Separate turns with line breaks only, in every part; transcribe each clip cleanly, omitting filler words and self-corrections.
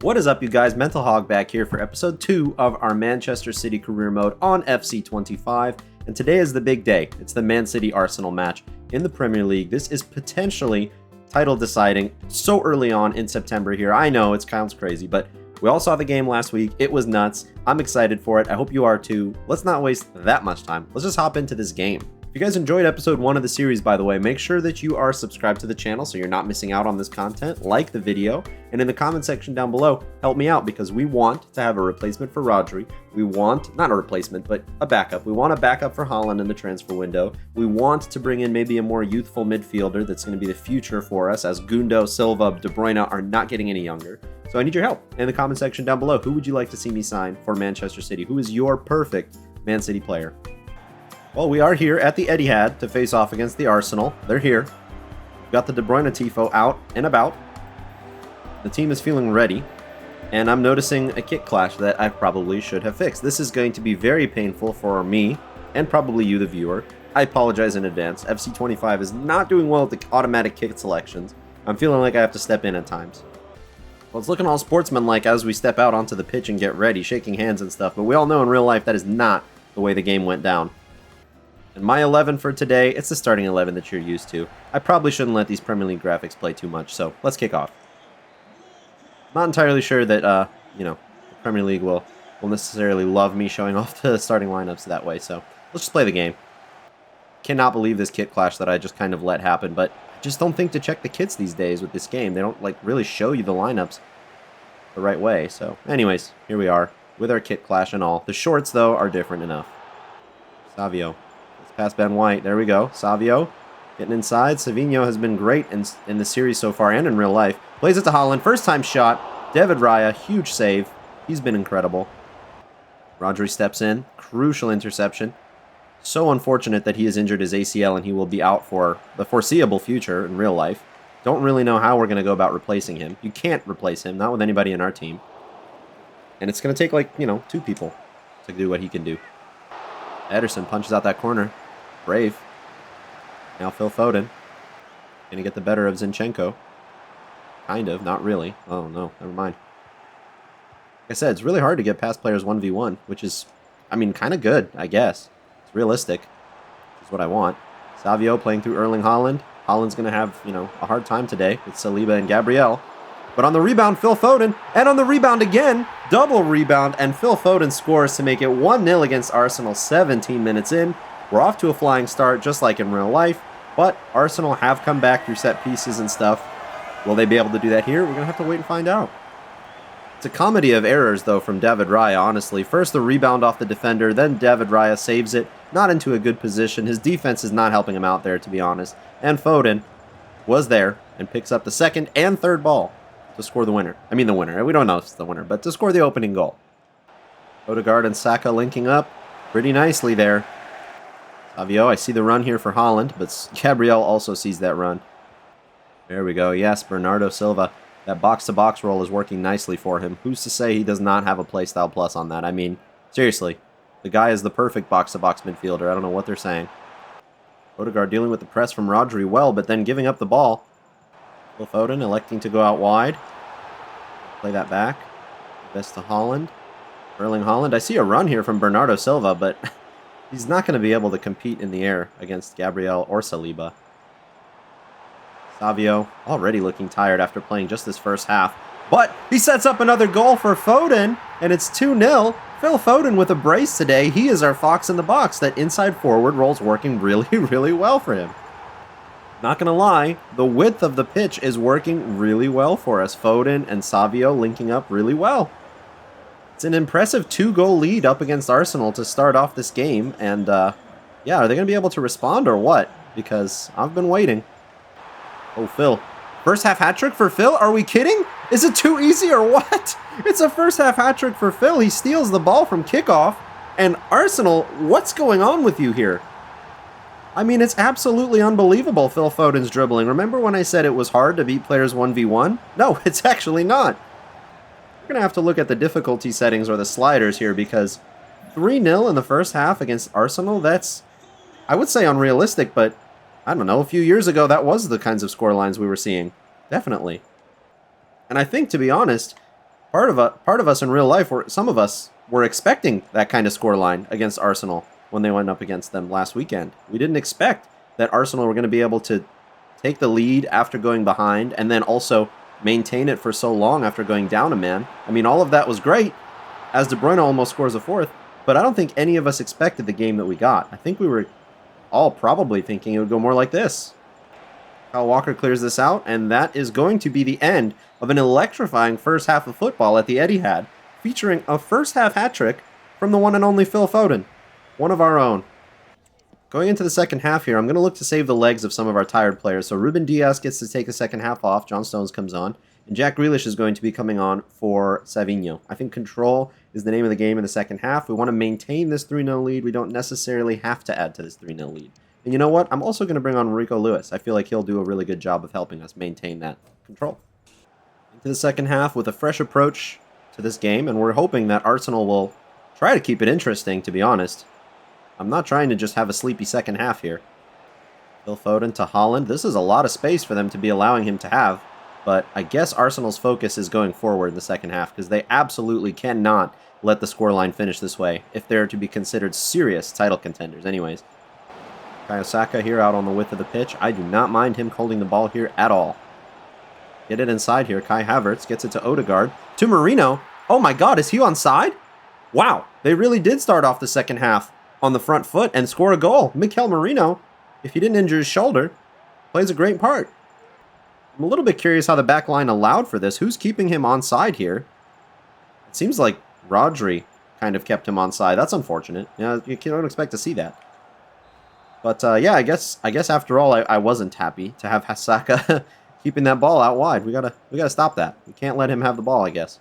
What is up, you guys? Mental Hog back here for episode 2 of our Manchester City career mode on FC 25. And today is the big day. It's the Man City Arsenal match in the Premier League. This is potentially title deciding so early on in September here. I know it sounds crazy, but we all saw the game last week. It was nuts. I'm excited for it. I hope you are too. Let's not waste that much time. Let's just hop into this game. If you guys enjoyed episode 1 of the series, by the way, make sure that you are subscribed to the channel so you're not missing out on this content. Like the video, and in the comment section down below, help me out because we want to have a replacement for Rodri. We want, not a replacement, but a backup. We want a backup for Haaland in the transfer window. We want to bring in maybe a more youthful midfielder that's going to be the future for us, as Gundo, Silva, De Bruyne are not getting any younger. So I need your help in the comment section down below. Who would you like to see me sign for Manchester City? Who is your perfect Man City player? Well, we are here at the Etihad to face off against the Arsenal. They're here. We've got the De Bruyne tifo out and about. The team is feeling ready, and I'm noticing a kit clash that I probably should have fixed. This is going to be very painful for me, and probably you, the viewer. I apologize in advance. FC 25 is not doing well at the automatic kit selections. I'm feeling like I have to step in at times. Well, it's looking all sportsmanlike as we step out onto the pitch and get ready, shaking hands and stuff, but we all know in real life that is not the way the game went down. And my 11 for today, it's the starting 11 that you're used to. I probably shouldn't let these Premier League graphics play too much, so let's kick off. Not entirely sure that, the Premier League will necessarily love me showing off the starting lineups that way, so let's just play the game. Cannot believe this kit clash that I just kind of let happen, but I just don't think to check the kits these days with this game. They don't, really show you the lineups the right way, so anyways, here we are with our kit clash and all. The shorts, though, are different enough. Savio. Past Ben White. There we go. Savio getting inside. Savinho has been great in the series so far and in real life. Plays it to Haaland. First time shot. David Raya. Huge save. He's been incredible. Rodri steps in. Crucial interception. So unfortunate that he has injured his ACL and he will be out for the foreseeable future in real life. Don't really know how we're going to go about replacing him. You can't replace him. Not with anybody in our team. And it's going to take, 2 people to do what he can do. Ederson punches out that corner. Brave. Now Phil Foden. Gonna get the better of Zinchenko. Kind of, not really. Oh no, never mind. Like I said, it's really hard to get past players 1v1, which is, kind of good, I guess. It's realistic. It's what I want. Savio playing through Erling Haaland. Haaland's gonna have, a hard time today with Saliba and Gabriel. But on the rebound, Phil Foden. And on the rebound again, double rebound, and Phil Foden scores to make it 1-0 against Arsenal 17 minutes in. We're off to a flying start, just like in real life, but Arsenal have come back through set pieces and stuff. Will they be able to do that here? We're going to have to wait and find out. It's a comedy of errors, though, from David Raya, honestly. First, the rebound off the defender, then David Raya saves it, not into a good position. His defense is not helping him out there, to be honest. And Foden was there and picks up the second and third ball to score the winner. The winner. We don't know if it's the winner, but to score the opening goal. Odegaard and Saka linking up pretty nicely there. Savio, I see the run here for Haaland, but Gabriel also sees that run. There we go. Yes, Bernardo Silva. That box-to-box roll is working nicely for him. Who's to say he does not have a playstyle plus on that? Seriously. The guy is the perfect box-to-box midfielder. I don't know what they're saying. Odegaard dealing with the press from Rodri well, but then giving up the ball. Phil Foden electing to go out wide. Play that back. Best to Haaland. Erling Haaland. I see a run here from Bernardo Silva, but he's not going to be able to compete in the air against Gabriel or Saliba. Savio already looking tired after playing just this first half. But he sets up another goal for Foden, and it's 2-0. Phil Foden with a brace today. He is our fox in the box. That inside forward roll's working really, really well for him. Not going to lie, the width of the pitch is working really well for us. Foden and Savio linking up really well. It's an impressive 2-goal lead up against Arsenal to start off this game, and are they going to be able to respond or what? Because I've been waiting. Oh, Phil. First half hat-trick for Phil? Are we kidding? Is it too easy or what? It's a first half hat-trick for Phil. He steals the ball from kickoff, and Arsenal, what's going on with you here? It's absolutely unbelievable, Phil Foden's dribbling. Remember when I said it was hard to beat players 1v1? No, it's actually not. We're going to have to look at the difficulty settings or the sliders here because 3-0 in the first half against Arsenal, that's, I would say, unrealistic, but I don't know, a few years ago that was the kinds of score lines we were seeing. Definitely. And I think, to be honest, Part of us in real life, some of us were expecting that kind of scoreline against Arsenal when they went up against them last weekend. We didn't expect that Arsenal were going to be able to take the lead after going behind and then also maintain it for so long after going down a man. I mean, all of that was great, as De Bruyne almost scores a fourth, but I don't think any of us expected the game that we got. I think we were all probably thinking it would go more like this. Kyle Walker clears this out, and that is going to be the end of an electrifying first half of football at the Etihad, featuring a first half hat trick from the one and only Phil Foden, one of our own. Going into the second half here, I'm going to look to save the legs of some of our tired players. So Ruben Diaz gets to take the second half off, John Stones comes on, and Jack Grealish is going to be coming on for Savinho. I think control is the name of the game in the second half. We want to maintain this 3-0 lead. We don't necessarily have to add to this 3-0 lead. And you know what? I'm also going to bring on Rico Lewis. I feel like he'll do a really good job of helping us maintain that control. Into the second half with a fresh approach to this game, and we're hoping that Arsenal will try to keep it interesting, to be honest. I'm not trying to just have a sleepy second half here. Phil Foden to Haaland. This is a lot of space for them to be allowing him to have, but I guess Arsenal's focus is going forward in the second half because they absolutely cannot let the scoreline finish this way if they're to be considered serious title contenders anyways. Bukayo Saka here out on the width of the pitch. I do not mind him holding the ball here at all. Get it inside here. Kai Havertz gets it to Odegaard. To Marino. Oh my god, is he onside? Wow, they really did start off the second half on the front foot and score a goal. Mikel Merino, if he didn't injure his shoulder, plays a great part. I'm a little bit curious how the back line allowed for this. Who's keeping him onside here? It seems like Rodri kind of kept him onside. That's unfortunate. Yeah, you don't expect to see that. But yeah, I guess after all, I wasn't happy to have Saka keeping that ball out wide. We gotta stop that. We can't let him have the ball, I guess.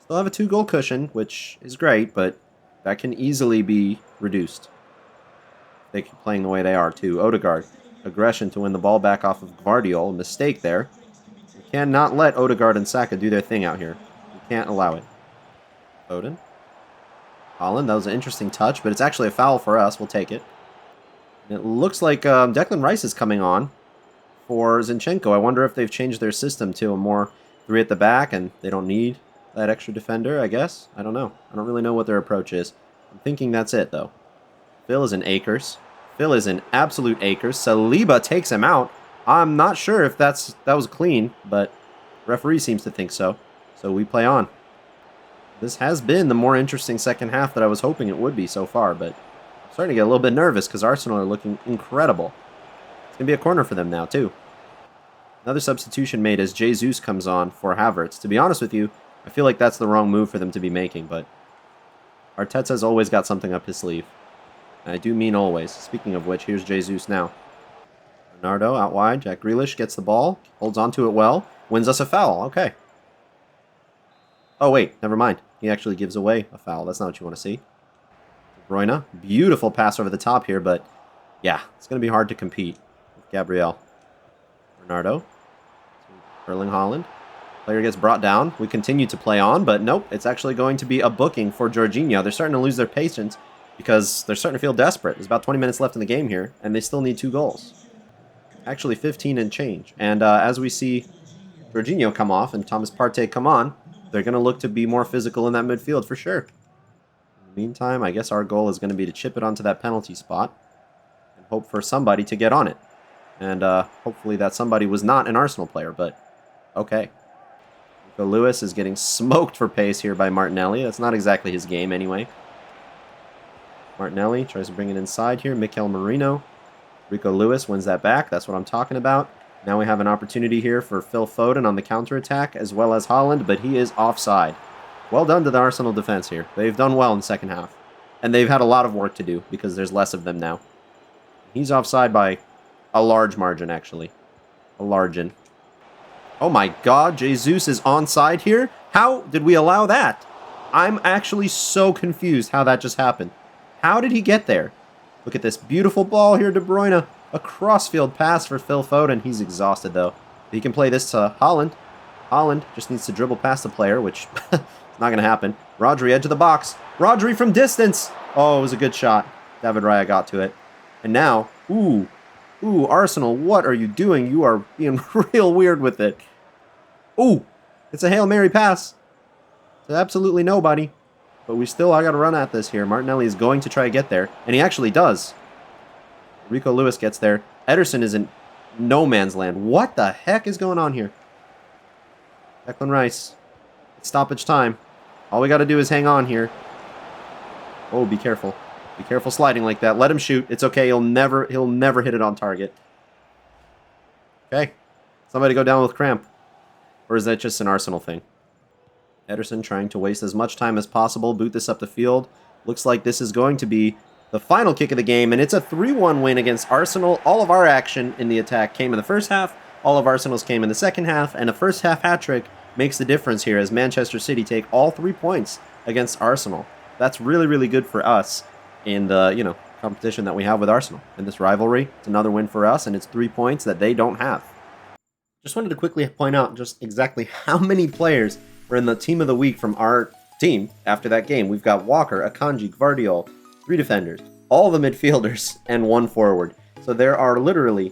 Still have a 2-goal cushion, which is great, but that can easily be reduced. They keep playing the way they are too. Odegaard, aggression to win the ball back off of Guardiola. Mistake there. We cannot let Odegaard and Saka do their thing out here. We can't allow it. Foden. Haaland, that was an interesting touch, but it's actually a foul for us. We'll take it. It looks like Declan Rice is coming on for Zinchenko. I wonder if they've changed their system to a more 3 at the back and they don't need that extra defender, I guess. I don't know. I don't really know what their approach is. I'm thinking that's it, though. Phil is in acres. Phil is in absolute acres. Saliba takes him out. I'm not sure if that was clean, but referee seems to think so. So we play on. This has been the more interesting second half that I was hoping it would be so far, but I'm starting to get a little bit nervous because Arsenal are looking incredible. It's going to be a corner for them now, too. Another substitution made as Jesus comes on for Havertz. To be honest with you, I feel like that's the wrong move for them to be making, but Arteta's always got something up his sleeve. And I do mean always. Speaking of which, here's Jesus now. Bernardo out wide. Jack Grealish gets the ball, holds onto it well, wins us a foul. Okay. Oh, wait, never mind. He actually gives away a foul. That's not what you want to see. De Bruyne, beautiful pass over the top here, but yeah, it's going to be hard to compete with Gabriel. Bernardo. Erling Haaland. Player gets brought down. We continue to play on, but nope, it's actually going to be a booking for Jorginho. They're starting to lose their patience because they're starting to feel desperate. There's about 20 minutes left in the game here, and they still need 2 goals. Actually, 15 and change. And as we see Jorginho come off and Thomas Partey come on, they're going to look to be more physical in that midfield for sure. In the meantime, I guess our goal is going to be to chip it onto that penalty spot and hope for somebody to get on it. And hopefully that somebody was not an Arsenal player, but okay. Lewis is getting smoked for pace here by Martinelli. That's not exactly his game anyway. Martinelli tries to bring it inside here. Mikel Merino. Rico Lewis wins that back. That's what I'm talking about. Now we have an opportunity here for Phil Foden on the counterattack as well as Haaland, but he is offside. Well done to the Arsenal defense here. They've done well in the second half. And they've had a lot of work to do because there's less of them now. He's offside by a large margin, actually. A largin. Oh my god, Jesus is onside here? How did we allow that? I'm actually so confused how that just happened. How did he get there? Look at this beautiful ball here, De Bruyne. A crossfield pass for Phil Foden. He's exhausted, though. He can play this to Haaland. Haaland just needs to dribble past the player, which is not going to happen. Rodri, edge of the box. Rodri from distance. Oh, it was a good shot. David Raya got to it. And now, ooh, Arsenal, what are you doing? You are being real weird with it. Ooh, it's a Hail Mary pass. to absolutely nobody. But I got to run at this here. Martinelli is going to try to get there, and he actually does. Rico Lewis gets there. Ederson is in no man's land. What the heck is going on here? Declan Rice. It's stoppage time. All we got to do is hang on here. Oh, be careful. Be careful sliding like that. Let him shoot. It's okay. He'll never hit it on target. Okay. Somebody go down with cramp. Or is that just an Arsenal thing? Ederson trying to waste as much time as possible. Boot this up the field. Looks like this is going to be the final kick of the game. And it's a 3-1 win against Arsenal. All of our action in the attack came in the first half. All of Arsenal's came in the second half. And a first half hat-trick makes the difference here as Manchester City take all 3 points against Arsenal. That's really, really good for us in the, competition that we have with Arsenal. In this rivalry, it's another win for us, and it's 3 points that they don't have. Just wanted to quickly point out just exactly how many players were in the team of the week from our team after that game. We've got Walker, Akanji, Gvardiol, 3 defenders, all the midfielders, and 1 forward. So there are literally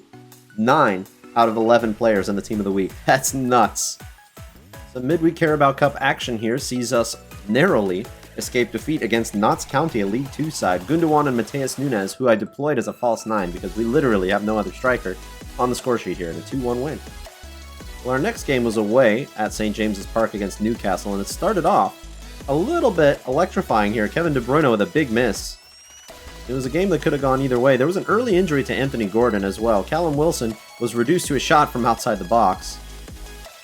9 out of 11 players in the team of the week. That's nuts. The midweek Carabao Cup action here sees us narrowly escape defeat against Notts County, a League 2 side. Gundogan and Mateus Nunes, who I deployed as a false 9 because we literally have no other striker on the score sheet here in a 2-1 win. Well, our next game was away at St. James's Park against Newcastle, and it started off a little bit electrifying here. Kevin De Bruyne with a big miss. It was a game that could have gone either way. There was an early injury to Anthony Gordon as well. Callum Wilson was reduced to a shot from outside the box.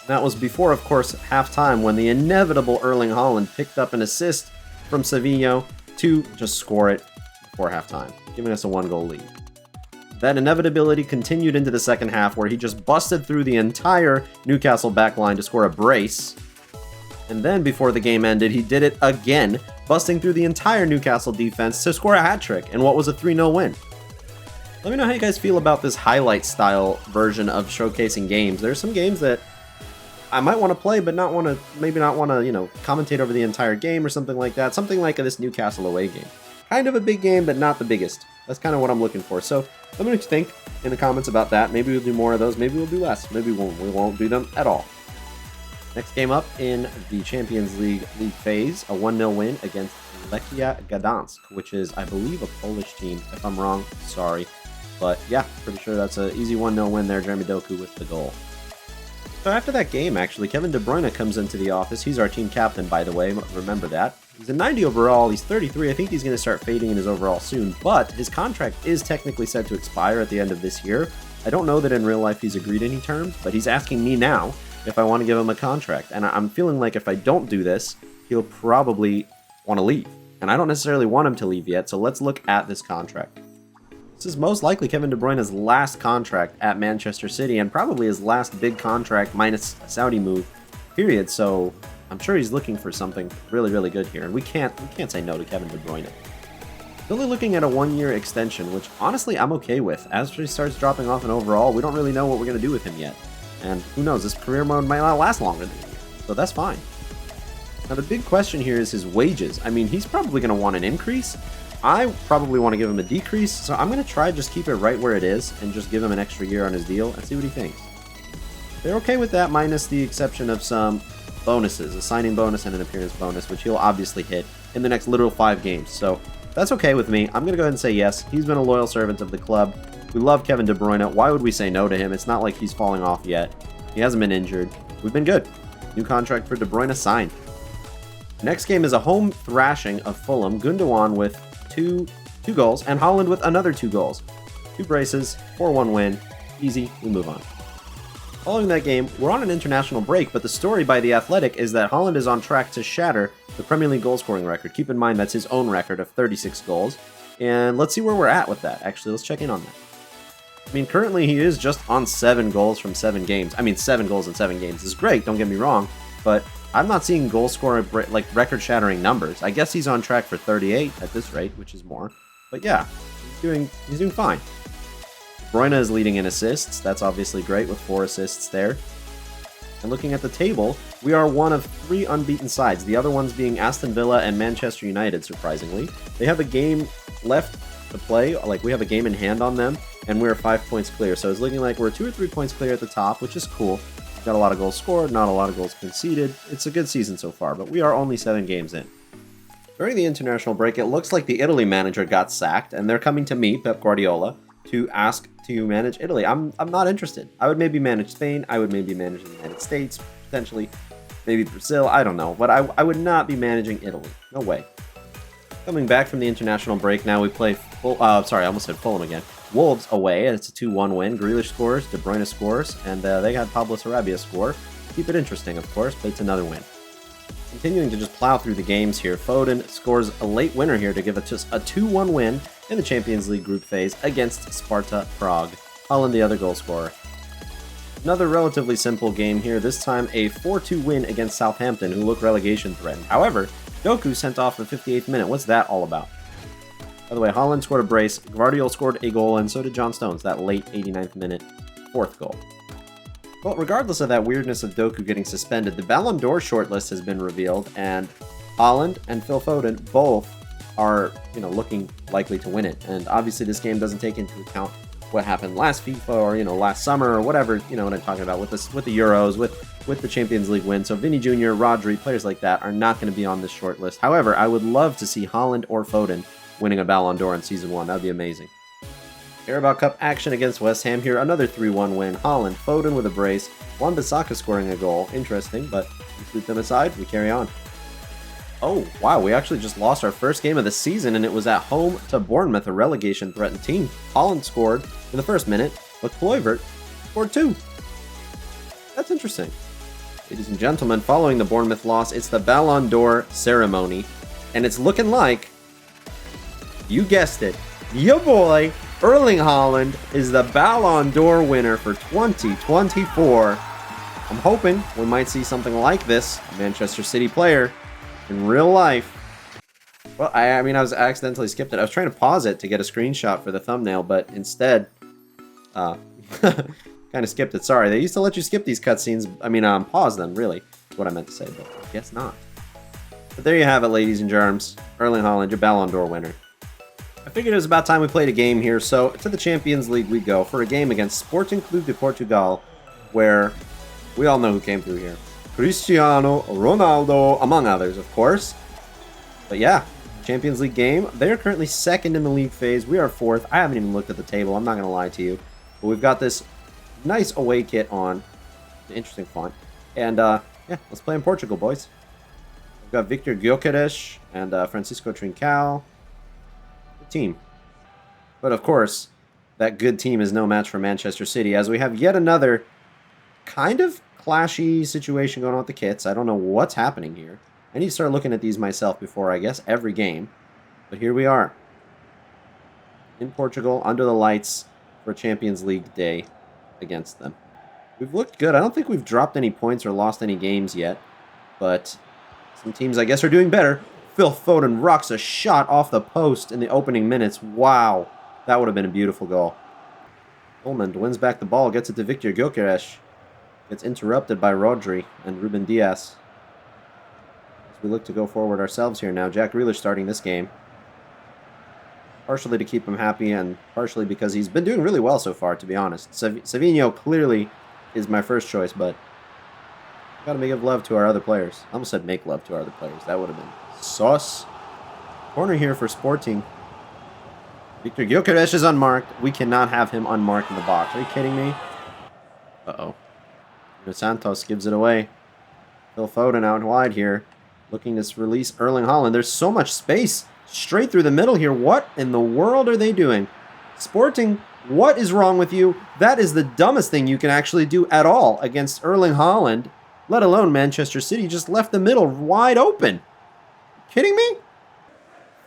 That was before, of course, halftime when the inevitable Erling Haaland picked up an assist from Sevilla to just score it before halftime, giving us a 1-goal lead. That inevitability continued into the second half where he just busted through the entire Newcastle backline to score a brace. And then before the game ended, he did it again, busting through the entire Newcastle defense to score a hat-trick in what was a 3-0 win. Let me know how you guys feel about this highlight-style version of showcasing games. There's some games that I might want to play, but maybe not want to, commentate over the entire game or something like that. Something like this Newcastle away game. Kind of a big game, but not the biggest. That's kind of what I'm looking for. So let me know what you think in the comments about that. Maybe we'll do more of those. Maybe we'll do less. Maybe we won't do them at all. Next game up in the Champions League phase, a 1-0 win against Lechia Gdansk, which is, I believe, a Polish team. If I'm wrong, sorry. But yeah, pretty sure that's an easy 1-0 win there. Jeremy Doku with the goal. So after that game, actually, Kevin De Bruyne comes into the office. He's our team captain, by the way. Remember that. He's a 90 overall. He's 33. I think he's going to start fading in his overall soon. But his contract is technically set to expire at the end of this year. I don't know that in real life he's agreed any terms, but he's asking me now if I want to give him a contract. And I'm feeling like if I don't do this, he'll probably want to leave. And I don't necessarily want him to leave yet, so let's look at this contract. This is most likely Kevin De Bruyne's last contract at Manchester City and probably his last big contract minus a Saudi move, period. So I'm sure he's looking for something really, really good here. And we can't say no to Kevin De Bruyne. He's only looking at a 1-year extension, which honestly I'm okay with. As he starts dropping off in overall, we don't really know what we're going to do with him yet. And who knows, this career mode might not last longer than a year. So that's fine. Now the big question here is his wages. I mean, he's probably going to want an increase. I probably want to give him a decrease, so I'm going to try just keep it right where it is and just give him an extra year on his deal and see what he thinks. They're okay with that, minus the exception of some bonuses, a signing bonus and an appearance bonus, which he'll obviously hit in the next literal 5 games. So that's okay with me. I'm going to go ahead and say yes. He's been a loyal servant of the club. We love Kevin De Bruyne. Why would we say no to him? It's not like he's falling off yet. He hasn't been injured. We've been good. New contract for De Bruyne signed. Next game is a home thrashing of Fulham. Gundogan with two goals, and Haaland with another 2 goals. 2 braces, 4-1 win. Easy, we move on. Following that game, we're on an international break, but the story by The Athletic is that Haaland is on track to shatter the Premier League goal-scoring record. Keep in mind that's his own record of 36 goals, and let's see where we're at with that. Actually, let's check in on that. I mean, currently he is just on 7 goals from 7 games. I mean, 7 goals in 7 games is great, don't get me wrong, but I'm not seeing goal scorer like record-shattering numbers. I guess he's on track for 38 at this rate, which is more. But yeah, he's doing fine. Bruyne is leading in assists. That's obviously great with 4 assists there. And looking at the table, we are one of 3 unbeaten sides. The other ones being Aston Villa and Manchester United, surprisingly. They have a game left to play. Like, we have a game in hand on them, and we're 5 points clear. So it's looking like we're 2 or 3 points clear at the top, which is cool. Got a lot of goals scored, not a lot of goals conceded. It's a good season so far, but we are only 7 games in. During the international break, it looks like the Italy manager got sacked, and they're coming to me, Pep Guardiola, to ask to manage Italy. I'm not interested. I would maybe manage Spain. I would maybe manage the United States, potentially. Maybe Brazil. I don't know. But I would not be managing Italy. No way. Coming back from the international break, now we play sorry, I almost said Fulham again. Wolves away, and it's a 2-1 win. Grealish scores, De Bruyne scores, and they got Pablo Sarabia score. Keep it interesting, of course, but it's another win. Continuing to just plow through the games here, Foden scores a late winner here to give it just a 2-1 win in the Champions League group phase against Sparta Prague. Haaland the other goal scorer. Another relatively simple game here, this time a 4-2 win against Southampton, who look relegation threatened. However, Doku sent off the 58th minute. What's that all about? By the way, Haaland scored a brace, Gvardiol scored a goal, and so did John Stones, that late 89th minute 4th goal. Well, regardless of that weirdness of Doku getting suspended, the Ballon d'Or shortlist has been revealed, and Haaland and Phil Foden both are, looking likely to win it. And obviously this game doesn't take into account what happened last FIFA or, last summer or whatever, what I'm talking about with the Euros, with the Champions League win. So Vinny Jr., Rodri, players like that are not going to be on this short list. However, I would love to see Haaland or Foden winning a Ballon d'Or in Season 1. That would be amazing. Carabao Cup action against West Ham here. Another 3-1 win. Haaland, Foden with a brace. Wan-Bissaka scoring a goal. Interesting, but we sweep them aside. We carry on. Oh, wow. We actually just lost our first game of the season, and it was at home to Bournemouth, a relegation-threatened team. Haaland scored in the first minute, but Kluivert scored 2. That's interesting. Ladies and gentlemen, following the Bournemouth loss, it's the Ballon d'Or ceremony, and it's looking like, you guessed it, your boy, Erling Haaland, is the Ballon d'Or winner for 2024. I'm hoping we might see something like this. Manchester City player in real life. Well, I mean, I accidentally skipped it. I was trying to pause it to get a screenshot for the thumbnail, but instead, kind of skipped it. Sorry, they used to let you skip these cutscenes. I mean, pause them, really. Is what I meant to say, but I guess not. But there you have it, ladies and germs. Erling Haaland, your Ballon d'Or winner. I figured it was about time we played a game here, so to the Champions League we go for a game against Sporting Clube de Portugal, where we all know who came through here. Cristiano Ronaldo, among others, of course. But yeah, Champions League game. They are currently second in the league phase. We are fourth. I haven't even looked at the table. I'm not going to lie to you. But we've got this nice away kit on. Interesting font. And yeah, let's play in Portugal, boys. We've got Victor Gyökeres and Francisco Trincao. Team. But of course, that good team is no match for Manchester City, as we have yet another kind of clashy situation going on with the kits. I don't know what's happening here. I need to start looking at these myself before, I guess, every game. But here we are. In Portugal, under the lights, for Champions League day against them. We've looked good. I don't think we've dropped any points or lost any games yet. But some teams, I guess, are doing better. Phil Foden rocks a shot off the post in the opening minutes. Wow. That would have been a beautiful goal. Ullman wins back the ball, gets it to Victor Gyökeres. Gets interrupted by Rodri and Ruben Dias. As we look to go forward ourselves here now. Jack Grealish starting this game. Partially to keep him happy and partially because he's been doing really well so far, to be honest. Savinho clearly is my first choice, but gotta give love to our other players. I almost said make love to our other players. That would have been sauce. Corner here for Sporting. Victor Gyökeres is unmarked. We cannot have him unmarked in the box. Are you kidding me? Uh-oh. Santos gives it away. Phil Foden out wide here. Looking to release Erling Haaland. There's so much space straight through the middle here. What in the world are they doing? Sporting, what is wrong with you? That is the dumbest thing you can actually do at all against Erling Haaland. Let alone Manchester City just left the middle wide open. Kidding me?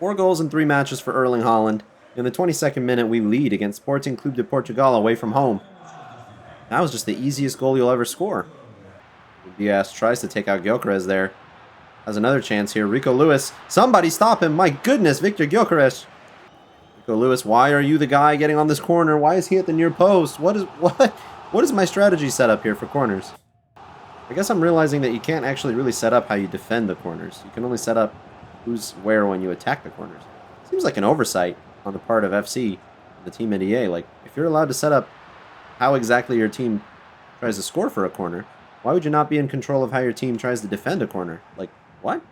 4 goals in 3 matches for Erling Haaland. In the 22nd minute, we lead against Sporting Clube de Portugal away from home. That was just the easiest goal you'll ever score. Diaz tries to take out Gyökeres there. Has another chance here. Rico Lewis. Somebody stop him. My goodness, Victor Gyökeres. Rico Lewis, why are you the guy getting on this corner? Why is he at the near post? What is my strategy set up here for corners? I guess I'm realizing that you can't actually really set up how you defend the corners. You can only set up who's where when you attack the corners. Seems like an oversight on the part of FC, the team at EA. Like, if you're allowed to set up how exactly your team tries to score for a corner, Why would you not be in control of how your team tries to defend a corner? Like, what?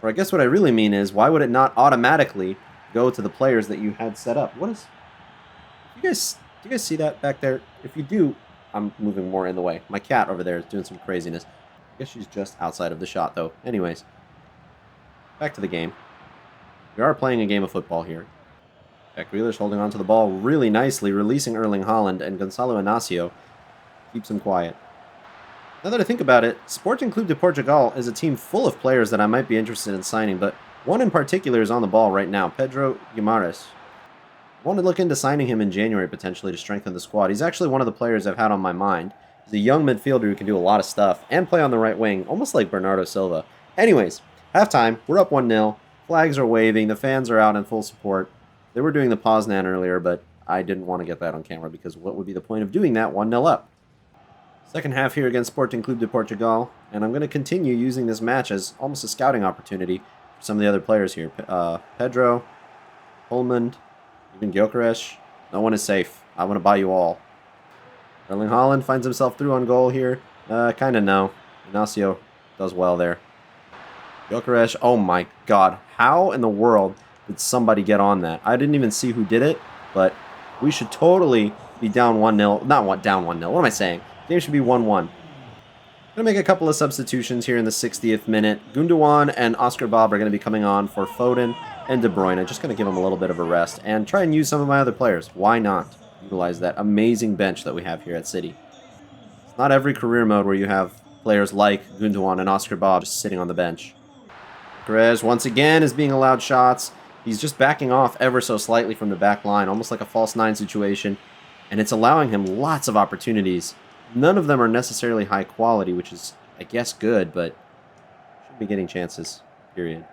Or I guess what I really mean is, why would it not automatically go to the players that you had set up? What is... Do you guys see that back there? If you do, I'm moving more in the way. My cat over there is doing some craziness. I guess she's just outside of the shot, though. Anyways, back to the game. We are playing a game of football here. Jack Grealish holding onto the ball really nicely, releasing Erling Haaland, and Gonçalo Inacio keeps him quiet. Now that I think about it, Sporting Clube de Portugal is a team full of players that I might be interested in signing, but one in particular is on the ball right now, Pedro Guimarães. I want to look into signing him in January potentially to strengthen the squad. He's actually one of the players I've had on my mind. He's a young midfielder who can do a lot of stuff and play on the right wing, almost like Bernardo Silva. Anyways, halftime, we're up 1-0. Flags are waving, the fans are out in full support. They were doing the Poznan earlier, but I didn't want to get that on camera because what would be the point of doing that 1-0 up? Second half here against Sporting Clube de Portugal, and I'm going to continue using this match as almost a scouting opportunity for some of the other players here. Pedro, Holman, even Gyökeres. No one is safe. I want to buy you all. Erling Haaland finds himself through on goal here. Kind of no. Inacio does well there. Gyökeres, oh my god. How in the world did somebody get on that? I didn't even see who did it, but we should totally be down 1-0. Not down 1-0. What am I saying? The game should be 1-1. I'm going to make a couple of substitutions here in the 60th minute. Gundogan and Oscar Bob are going to be coming on for Foden and De Bruyne. Just going to give them a little bit of a rest and try and use some of my other players. Why not utilize that amazing bench that we have here at City? It's not every career mode where you have players like Gundogan and Oscar Bob just sitting on the bench. Perez once again is being allowed shots. He's just backing off ever so slightly from the back line, almost like a false nine situation, and it's allowing him lots of opportunities. None of them are necessarily high quality, which is, I guess, good, but should be getting chances, period.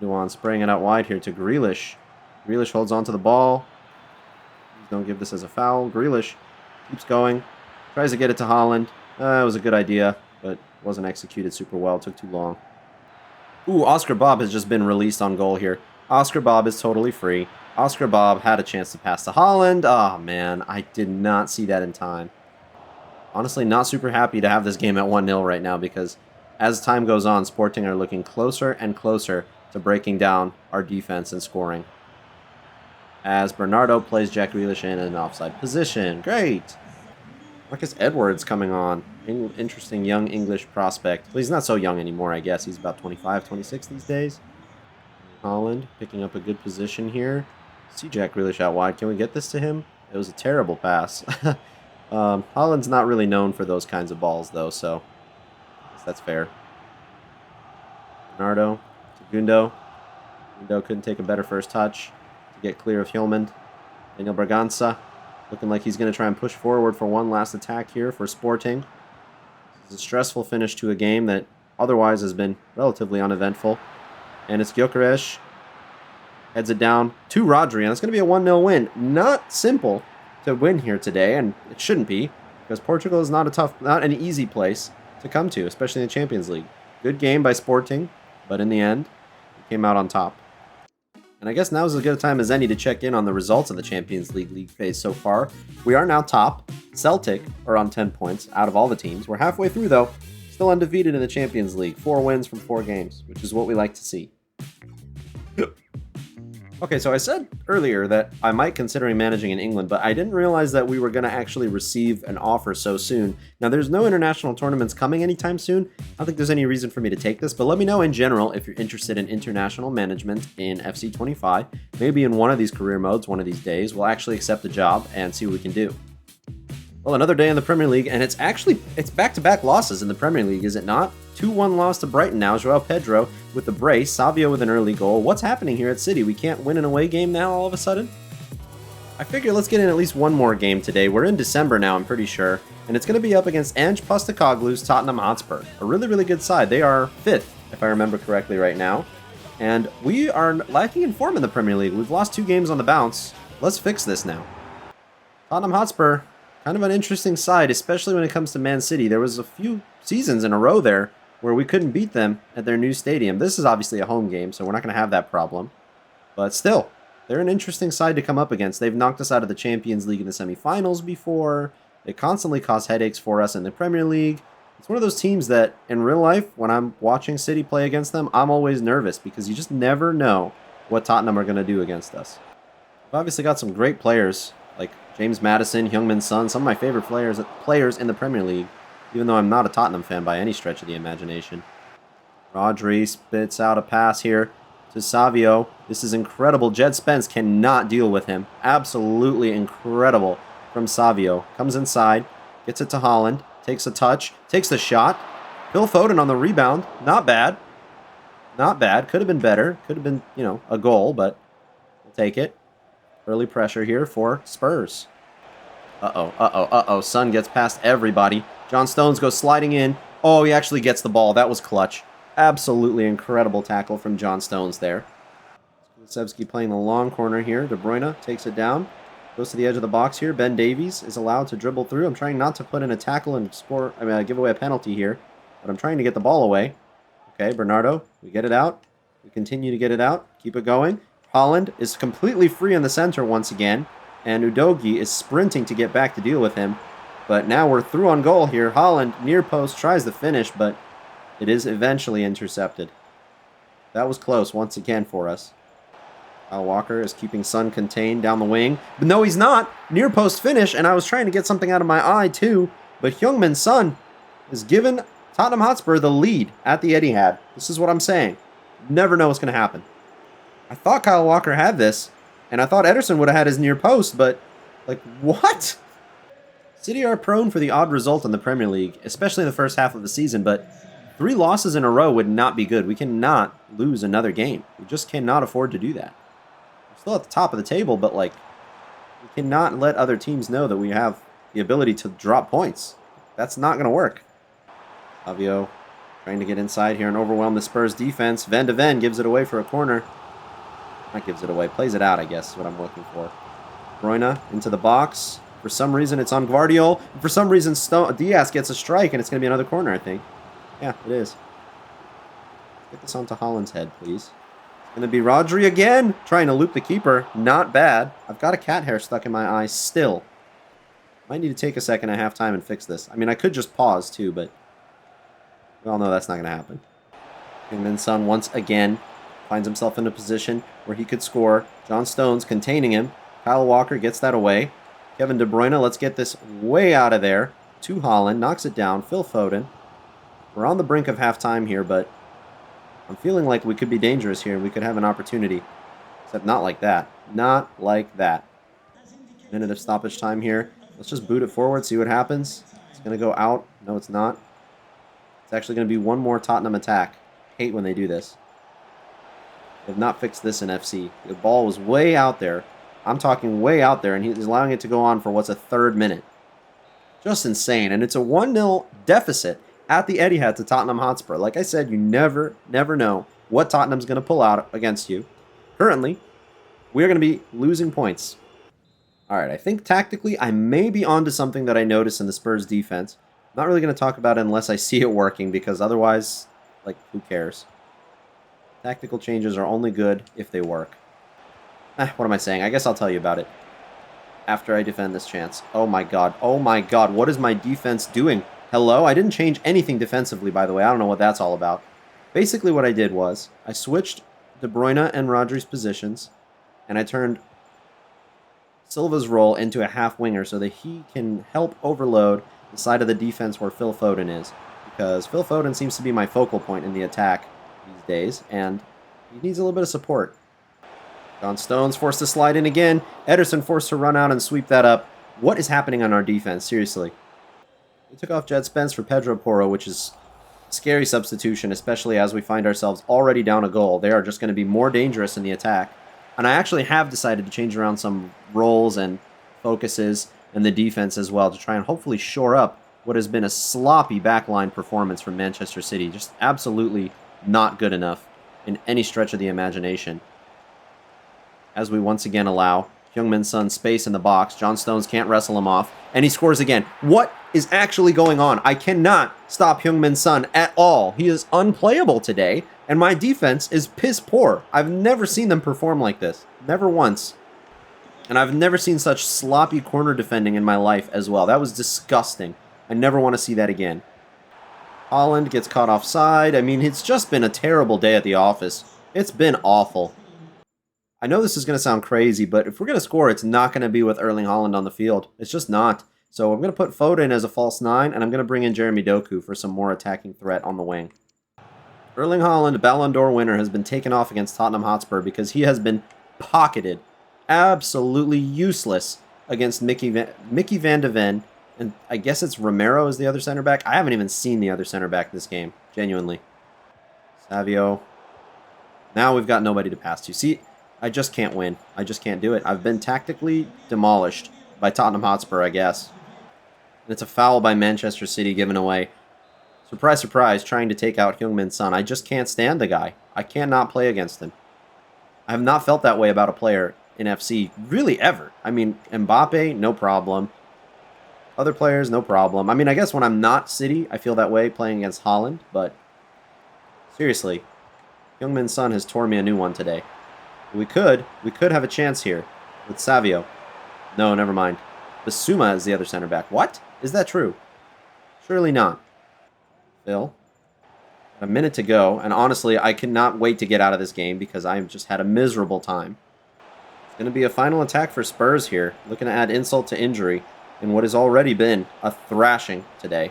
Gundogan spraying it out wide here to Grealish. Grealish holds onto the ball. Please don't give this as a foul. Grealish keeps going. Tries to get it to Haaland. It was a good idea, but wasn't executed super well. Took too long. Ooh, Oscar Bob has just been released on goal here. Oscar Bob is totally free. Oscar Bob had a chance to pass to Haaland. Oh, man, I did not see that in time. Honestly, not super happy to have this game at 1-0 right now because as time goes on, Sporting are looking closer and closer to breaking down our defense and scoring. As Bernardo plays Jack Grealish in an offside position. Great! Marcus Edwards coming on. Interesting young English prospect. Well, he's not so young anymore, I guess. He's about 25, 26 these days. Haaland picking up a good position here. See Jack Grealish out wide. Can we get this to him? It was a terrible pass. Haaland's not really known for those kinds of balls, though, so I guess that's fair. Bernardo to Gundo. Gundo couldn't take a better first touch to get clear of Hjulmand. Daniel Bragança looking like he's going to try and push forward for one last attack here for Sporting. It's a stressful finish to a game that otherwise has been relatively uneventful. And it's Gyökeres. Heads it down to Rodri, and it's going to be a 1-0 win. Not simple to win here today, and it shouldn't be, because Portugal is not an easy place to come to, especially in the Champions League. Good game by Sporting, but in the end, it came out on top. And I guess now is as good a time as any to check in on the results of the Champions League phase so far. We are now top. Celtic are on 10 points out of all the teams. We're halfway through, though. Still undefeated in the Champions League. 4 wins from 4 games, which is what we like to see. Okay, so I said earlier that I might consider managing in England, but I didn't realize that we were going to actually receive an offer so soon. Now, there's no international tournaments coming anytime soon. I don't think there's any reason for me to take this, but let me know in general if you're interested in international management in FC 25. Maybe in one of these career modes, one of these days, we'll actually accept the job and see what we can do. Well, another day in the Premier League, and it's back-to-back losses in the Premier League, is it not? 2-1 loss to Brighton now. Joao Pedro with the brace. Savio with an early goal. What's happening here at City? We can't win an away game now all of a sudden? I figure let's get in at least one more game today. We're in December now, I'm pretty sure. And it's going to be up against Ange Postecoglou's Tottenham Hotspur. A really, really good side. They are 5th, if I remember correctly right now. And we are lacking in form in the Premier League. We've lost 2 games on the bounce. Let's fix this now. Tottenham Hotspur, kind of an interesting side, especially when it comes to Man City. There was a few seasons in a row there where we couldn't beat them at their new stadium. This is obviously a home game, so we're not going to have that problem. But still, they're an interesting side to come up against. They've knocked us out of the Champions League in the semifinals before. They constantly cause headaches for us in the Premier League. It's one of those teams that, in real life, when I'm watching City play against them, I'm always nervous because you just never know what Tottenham are going to do against us. We've obviously got some great players, like James Maddison, Heung-min Son, some of my favorite players in the Premier League, even though I'm not a Tottenham fan by any stretch of the imagination. Rodri spits out a pass here to Savio. This is incredible. Jed Spence cannot deal with him. Absolutely incredible from Savio. Comes inside, gets it to Haaland, takes a touch, takes the shot. Phil Foden on the rebound. Not bad. Not bad. Could have been better. Could have been, a goal, but we'll take it. Early pressure here for Spurs. Son gets past everybody. John Stones goes sliding in. Oh, he actually gets the ball. That was clutch. Absolutely incredible tackle from John Stones there. Kulusevski playing the long corner here. De Bruyne takes it down. Goes to the edge of the box here. Ben Davies is allowed to dribble through. I'm trying not to put in a tackle and give away a penalty here. But I'm trying to get the ball away. Okay, Bernardo, we get it out. We continue to get it out. Keep it going. Haaland is completely free in the center once again. And Udogie is sprinting to get back to deal with him. But now we're through on goal here. Haaland, near post, tries the finish, but it is eventually intercepted. That was close once again for us. Kyle Walker is keeping Son contained down the wing. But no, he's not. Near post finish, and I was trying to get something out of my eye too. But Heung-min Son has given Tottenham Hotspur the lead at the Etihad. This is what I'm saying. Never know what's going to happen. I thought Kyle Walker had this, and I thought Ederson would have had his near post, but, what? City are prone for the odd result in the Premier League, especially in the first half of the season, but 3 losses in a row would not be good. We cannot lose another game. We just cannot afford to do that. We're still at the top of the table, but, we cannot let other teams know that we have the ability to drop points. That's not going to work. Savio trying to get inside here and overwhelm the Spurs defense. Van de Ven gives it away for a corner. Not gives it away. Plays it out, I guess, is what I'm looking for. Bruyne into the box. For some reason, it's on Guardiola. For some reason, Diaz gets a strike, and it's going to be another corner, I think. Yeah, it is. Get this onto Haaland's head, please. It's going to be Rodri again. Trying to loop the keeper. Not bad. I've got a cat hair stuck in my eye still. Might need to take a second at halftime and fix this. I mean, I could just pause, too, but we all know that's not going to happen. Heung-min Son once again finds himself in a position where he could score. John Stones containing him. Kyle Walker gets that away. Kevin De Bruyne, let's get this way out of there. To Haaland, knocks it down. Phil Foden. We're on the brink of halftime here, but I'm feeling like we could be dangerous here. We could have an opportunity. Except not like that. Not like that. Minute of stoppage time here. Let's just boot it forward, see what happens. It's going to go out. No, it's not. It's actually going to be one more Tottenham attack. Hate when they do this. They have not fixed this in FC. The ball was way out there. I'm talking way out there, and he's allowing it to go on for what's a 3rd minute. Just insane. And it's a 1-0 deficit at the Etihad to Tottenham Hotspur. Like I said, you never know what Tottenham's going to pull out against you. Currently, we're going to be losing points. All right, I think tactically I may be onto something that I noticed in the Spurs defense. I'm not really going to talk about it unless I see it working, because otherwise, who cares? Tactical changes are only good if they work. What am I saying? I guess I'll tell you about it after I defend this chance. Oh my god. Oh my god. What is my defense doing? Hello? I didn't change anything defensively, by the way. I don't know what that's all about. Basically what I did was I switched De Bruyne and Rodri's positions, and I turned Silva's role into a half winger so that he can help overload the side of the defense where Phil Foden is. Because Phil Foden seems to be my focal point in the attack these days, and he needs a little bit of support. John Stones forced to slide in again. Ederson forced to run out and sweep that up. What is happening on our defense? Seriously. We took off Jed Spence for Pedro Porro, which is a scary substitution, especially as we find ourselves already down a goal. They are just going to be more dangerous in the attack. And I actually have decided to change around some roles and focuses in the defense as well to try and hopefully shore up what has been a sloppy backline performance from Manchester City. Just absolutely not good enough in any stretch of the imagination. As we once again allow Heung-min Son space in the box. John Stones can't wrestle him off. And he scores again. What is actually going on? I cannot stop Heung-min Son at all. He is unplayable today. And my defense is piss poor. I've never seen them perform like this. Never once. And I've never seen such sloppy corner defending in my life as well. That was disgusting. I never want to see that again. Haaland gets caught offside. I mean, it's just been a terrible day at the office. It's been awful. I know this is going to sound crazy, but if we're going to score, it's not going to be with Erling Haaland on the field. It's just not. So I'm going to put Foden as a false 9, and I'm going to bring in Jeremy Doku for some more attacking threat on the wing. Erling Haaland, Ballon d'Or winner, has been taken off against Tottenham Hotspur because he has been pocketed. Absolutely useless against Mickey van de Ven. And I guess it's Romero is the other center back. I haven't even seen the other center back this game, genuinely. Savio. Now we've got nobody to pass to. See, I just can't win. I just can't do it. I've been tactically demolished by Tottenham Hotspur, I guess. And it's a foul by Manchester City given away. Surprise, surprise, trying to take out Heung-min Son. I just can't stand the guy. I cannot play against him. I have not felt that way about a player in FC, really ever. I mean, Mbappe, no problem. Other players, no problem. I mean, I guess when I'm not City, I feel that way playing against Haaland, but seriously, Heung-min Son has torn me a new one today. We could have a chance here with Savio. No, never mind. Bissouma is the other center back. What? Is that true? Surely not. Phil. A minute to go, and honestly, I cannot wait to get out of this game because I've just had a miserable time. It's going to be a final attack for Spurs here, looking to add insult to injury in what has already been a thrashing today.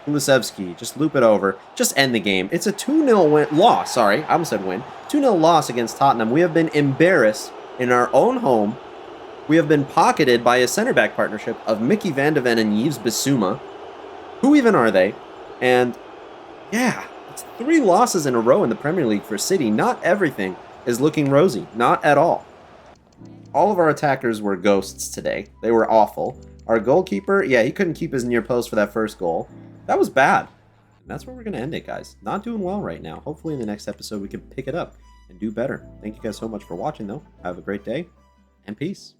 Kulusevski, just loop it over. Just end the game. It's a 2-0 loss. Sorry, I almost said win. 2-0 loss against Tottenham. We have been embarrassed in our own home. We have been pocketed by a center back partnership of Mickey van de Ven and Yves Bissouma. Who even are they? And yeah, it's 3 losses in a row in the Premier League for City. Not everything is looking rosy. Not at all. All of our attackers were ghosts today. They were awful. Our goalkeeper, yeah, he couldn't keep his near post for that first goal. That was bad. And that's where we're going to end it, guys. Not doing well right now. Hopefully in the next episode we can pick it up and do better. Thank you guys so much for watching, though. Have a great day, and peace.